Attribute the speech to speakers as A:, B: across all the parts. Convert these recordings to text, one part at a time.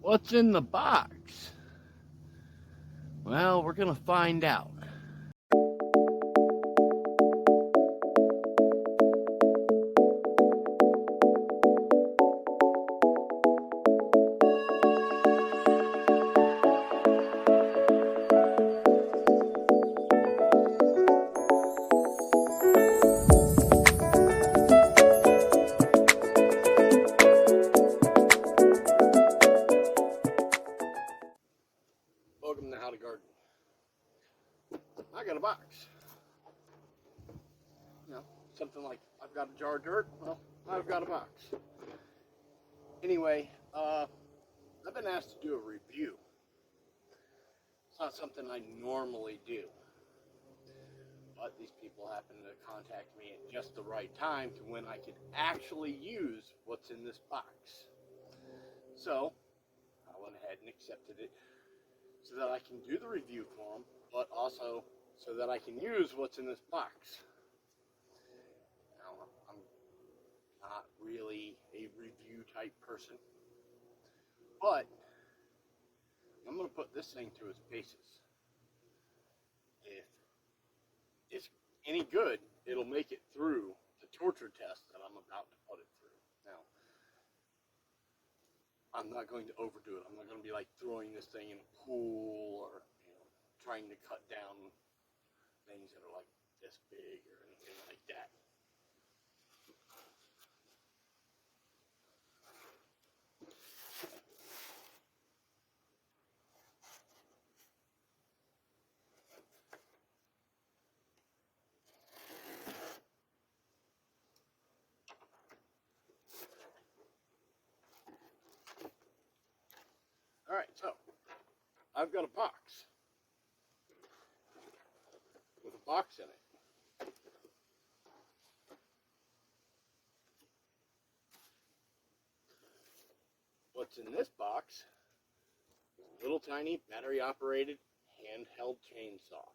A: What's in the box? Well, we're gonna find out. Welcome to How to Garden. I got a box. You know, something like I've got a jar of dirt. Well, I've got a box. Anyway, I've been asked to do a review. It's not something I normally do, but these people happen to contact me at just the right time to when I could actually use what's in this box. So I went ahead and accepted it so that I can do the review for them, but also so that I can use what's in this box. Now, I'm not really a review type person, but I'm going to put this thing to its paces. If it's any good, it'll make it through the torture test that I'm about to put it through. Now, I'm not going to overdo it. I'm not going to be like throwing this thing in a pool or trying to cut down things that are like this big or anything like that. All right, so I've got a box with a box in it. What's in this box is a little tiny battery-operated handheld chainsaw.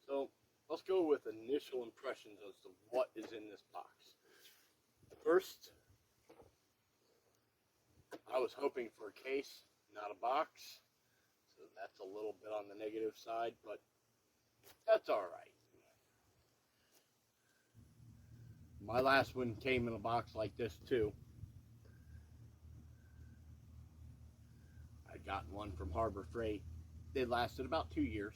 A: So let's go with initial impressions as to what is in this box. First, I was hoping for a case, not a box. So that's a little bit on the negative side, but that's all right. My last one came in a box like this too. I got one from Harbor Freight. They lasted about 2 years.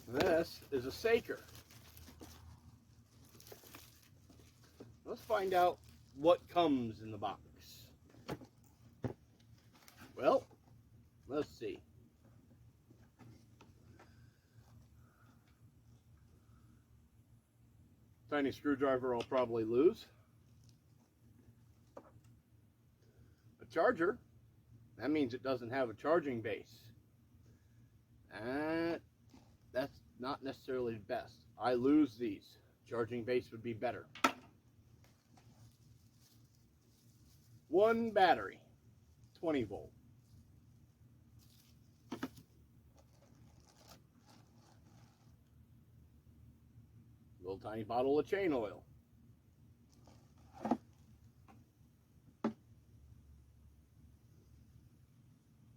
A: This is a SAKER. Let's find out what comes in the box. Well, let's see. Tiny screwdriver I'll probably lose. A charger. That means it doesn't have a charging base. That's not necessarily the best. I lose these. Charging base would be better. One battery, 20 volt. Little tiny bottle of chain oil.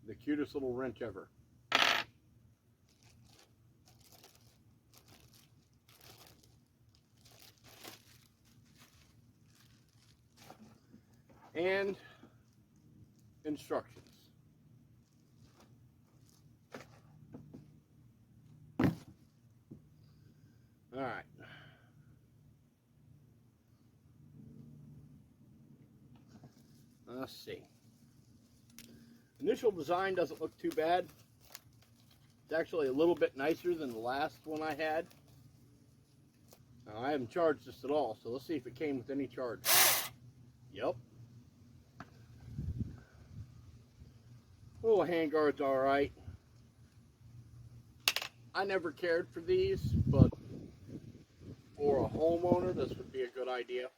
A: The cutest little wrench ever. And instructions. All right. Let's see. Initial design doesn't look too bad. It's actually a little bit nicer than the last one I had. Now, I haven't charged this at all, so let's see if it came with any charge. Yep. Oh, handguard's all right. I never cared for these, but for a homeowner, this would be a good idea.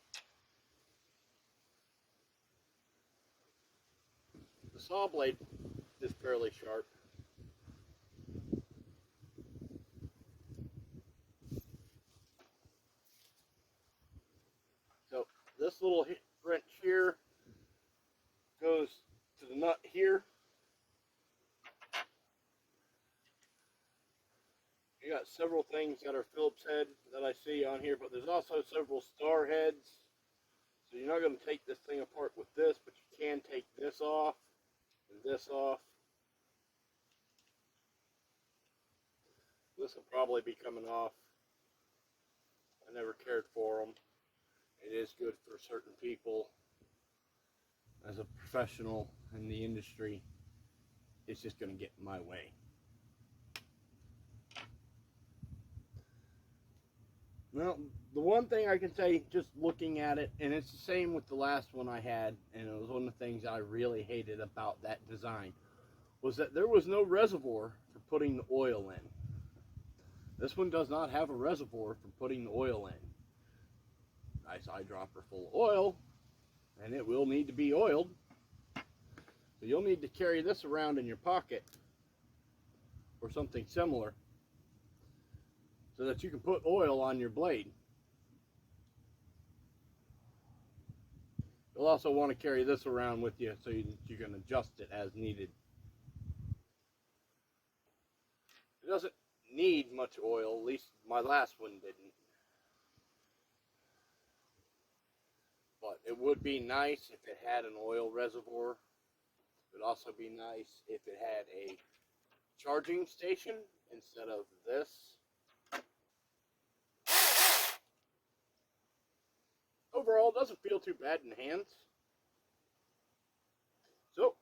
A: The saw blade is fairly sharp. this little wrench here goes to the nut here. You got several things that are Phillips head that I see on here, but there's also several star heads. So you're not going to take this thing apart with this, but you can take this off and this off. This will probably be coming off. I never cared for them. It is good for certain people. As a professional in the industry, it's just going to get in my way. Well, the one thing I can say, just looking at it, and it's the same with the last one I had, and it was one of the things I really hated about that design, was that there was no reservoir for putting the oil in. This one does not have a reservoir for putting the oil in. Nice eyedropper full of oil, and it will need to be oiled. So you'll need to carry this around in your pocket or something similar so that you can put oil on your blade. You'll also want to carry this around with you so you can adjust it as needed. It doesn't need much oil, at least my last one didn't. But it would be nice if it had an oil reservoir. It would also be nice if it had a charging station instead of this. Overall, it doesn't feel too bad in hands. So,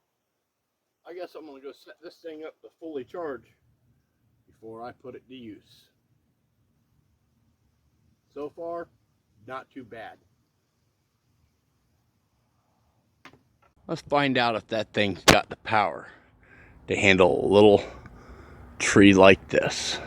A: I guess I'm going to go set this thing up to fully charge before I put it to use. So far, not too bad. Let's find out if that thing's got the power to handle a little tree like this.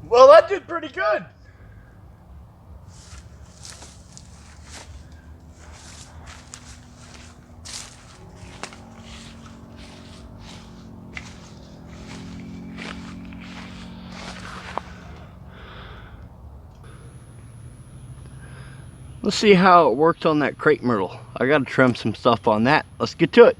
A: Well, that did pretty good. Let's see how it works on that crepe myrtle. I gotta trim some stuff on that. Let's get to it.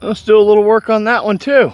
A: Let's do a little work on that one too.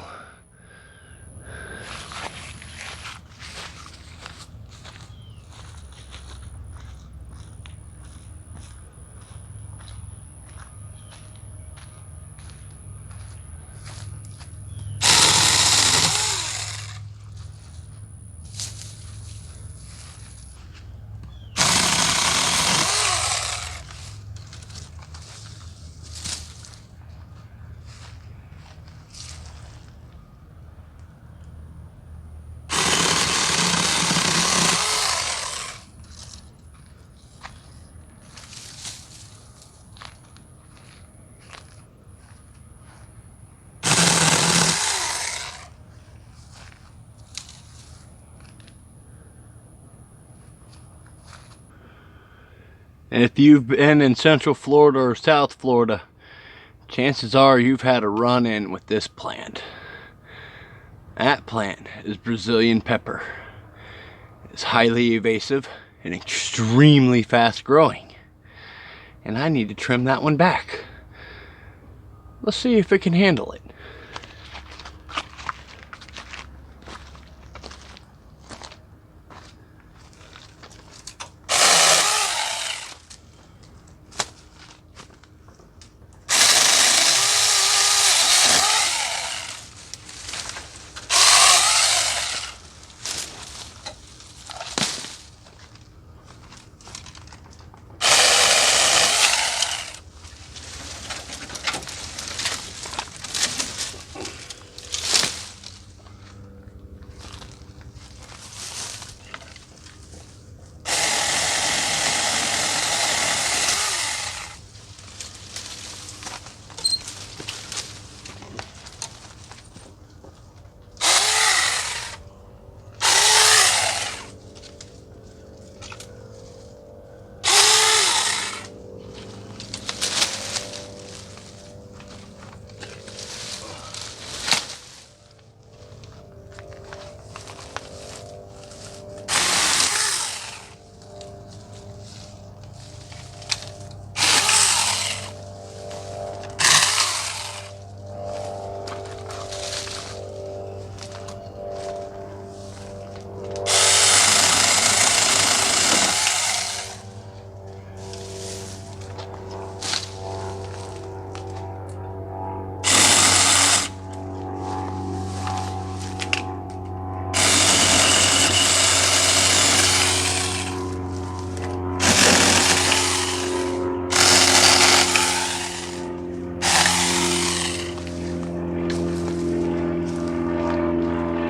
A: And if you've been in Central Florida or South Florida, chances are you've had a run-in with this plant. That plant is Brazilian pepper. It's highly evasive and extremely fast growing. And I need to trim that one back. Let's see if it can handle it.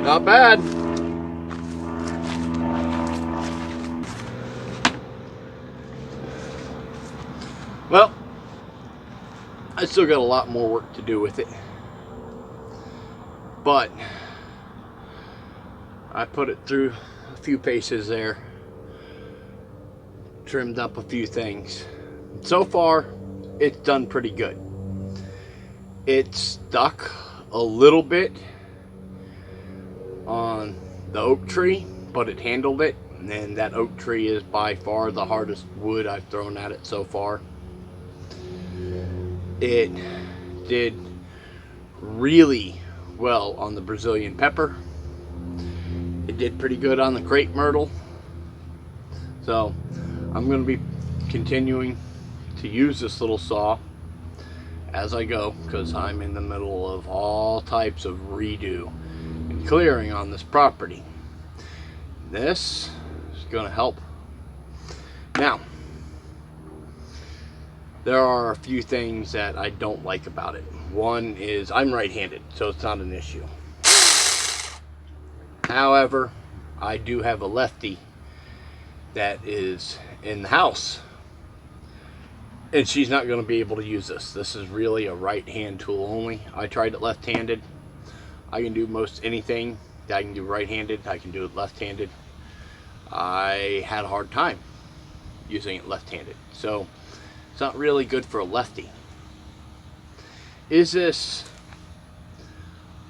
A: Not bad. Well, I still got a lot more work to do with it. But I put it through a few paces there. Trimmed up a few things. So far, it's done pretty good. It's stuck a little bit on the oak tree, but it handled it, and that oak tree is by far the hardest wood I've thrown at it so far. It did really well on the Brazilian pepper. It did pretty good on the crepe myrtle. So I'm going to be continuing to use this little saw as I go, because I'm in the middle of all types of redo and clearing on this property. This is going to help. Now, there are a few things that I don't like about it. One is I'm right-handed, so it's not an issue. However, I do have a lefty that is in the house, and she's not going to be able to use this. This is really a right-hand tool only. I tried it left-handed. I can do most anything that I can do right-handed. I can do it left-handed. I had a hard time using it left-handed, so it's not really good for a lefty. Is this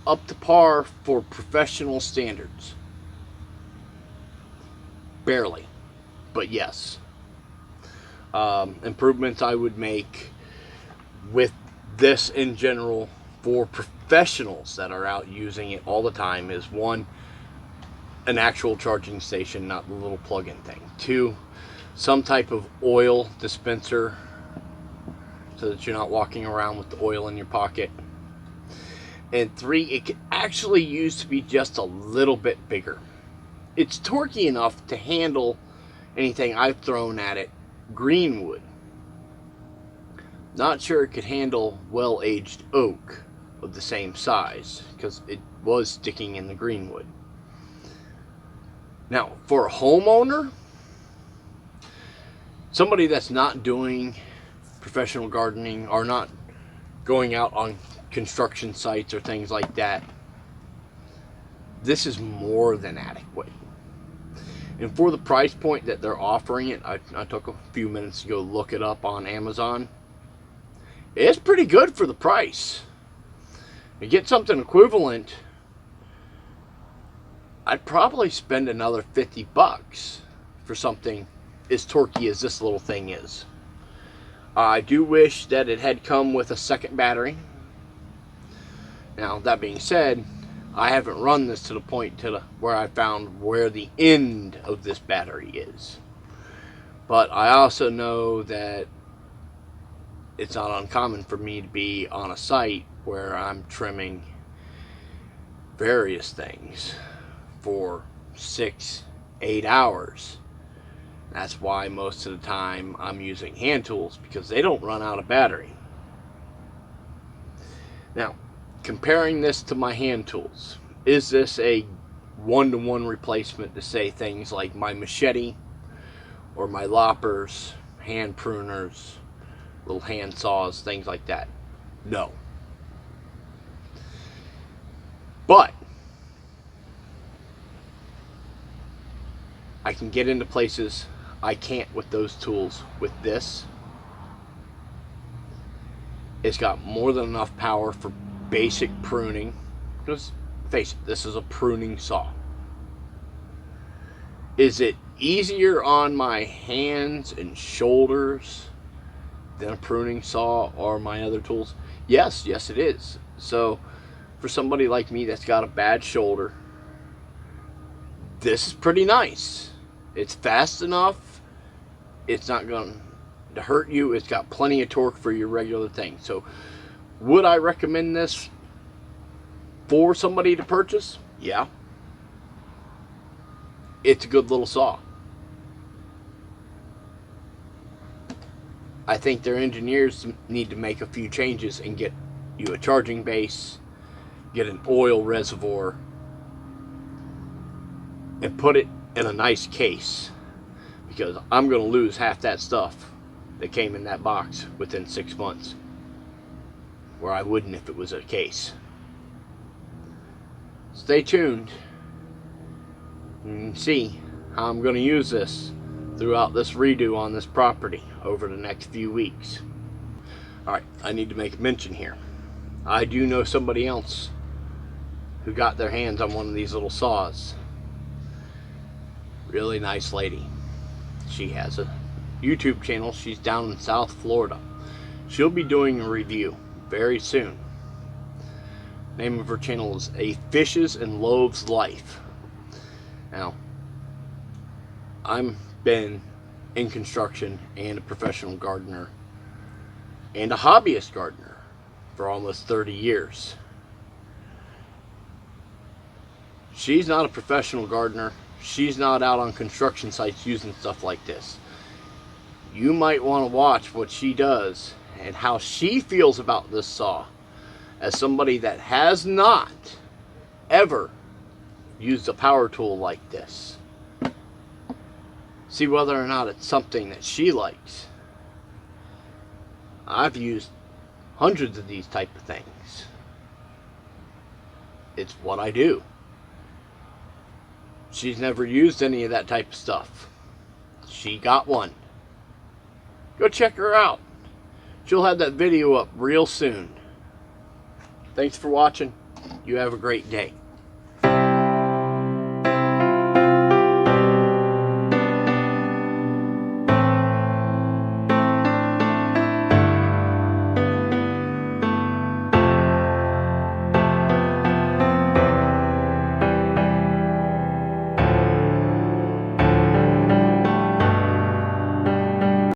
A: up to par for professional standards? Barely, but yes. Improvements I would make with this in general for professionals that are out using it all the time is: one, an actual charging station, not the little plug-in thing. Two, some type of oil dispenser so that you're not walking around with the oil in your pocket. And three, it can actually use to be just a little bit bigger. It's torquey enough to handle anything I've thrown at it green wood. Not sure it could handle well-aged oak of the same size, because it was sticking in the green wood. Now, for a homeowner, somebody that's not doing professional gardening or not going out on construction sites or things like that, this is more than adequate. And for the price point that they're offering it, I took a few minutes to go look it up on Amazon. It's pretty good for the price. To get something equivalent, I'd probably spend another 50 bucks for something as torquey as this little thing is. I do wish that it had come with a second battery. Now, that being said, I haven't run this to the point where I found where the end of this battery is. But I also know that it's not uncommon for me to be on a site where I'm trimming various things for 6-8 hours. That's why most of the time I'm using hand tools, because they don't run out of battery. Now, comparing this to my hand tools, is this a one-to-one replacement to say things like my machete or my loppers, hand pruners, little hand saws, things like that? No. But I can get into places I can't with those tools with this. It's got more than enough power for basic pruning, because face it, this is a pruning saw. Is it easier on my hands and shoulders than a pruning saw or my other tools? Yes it is. So for somebody like me that's got a bad shoulder, this is pretty nice. It's fast enough. It's not going to hurt you. It's got plenty of torque for your regular thing. So would I recommend this for somebody to purchase? Yeah. It's a good little saw. I think their engineers need to make a few changes and get you a charging base, get an oil reservoir, and put it in a nice case, because I'm going to lose half that stuff that came in that box within 6 months, where I wouldn't if it was a case. Stay tuned and see how I'm going to use this throughout this redo on this property over the next few weeks. Alright, I need to make a mention here. I do know somebody else who got their hands on one of these little saws. Really nice lady. She has a YouTube channel. She's down in South Florida. She'll be doing a review very soon. Name of her channel is A Fishes and Loaves Life. Now, I'm been in construction and a professional gardener and a hobbyist gardener for almost 30 years. She's not a professional gardener. She's not out on construction sites using stuff like this. You might want to watch what she does and how she feels about this saw, as somebody that has not ever used a power tool like this. See whether or not it's something that she likes. I've used hundreds of these type of things. It's what I do. She's never used any of that type of stuff. She got one. Go check her out. She'll have that video up real soon. Thanks for watching. You have a great day.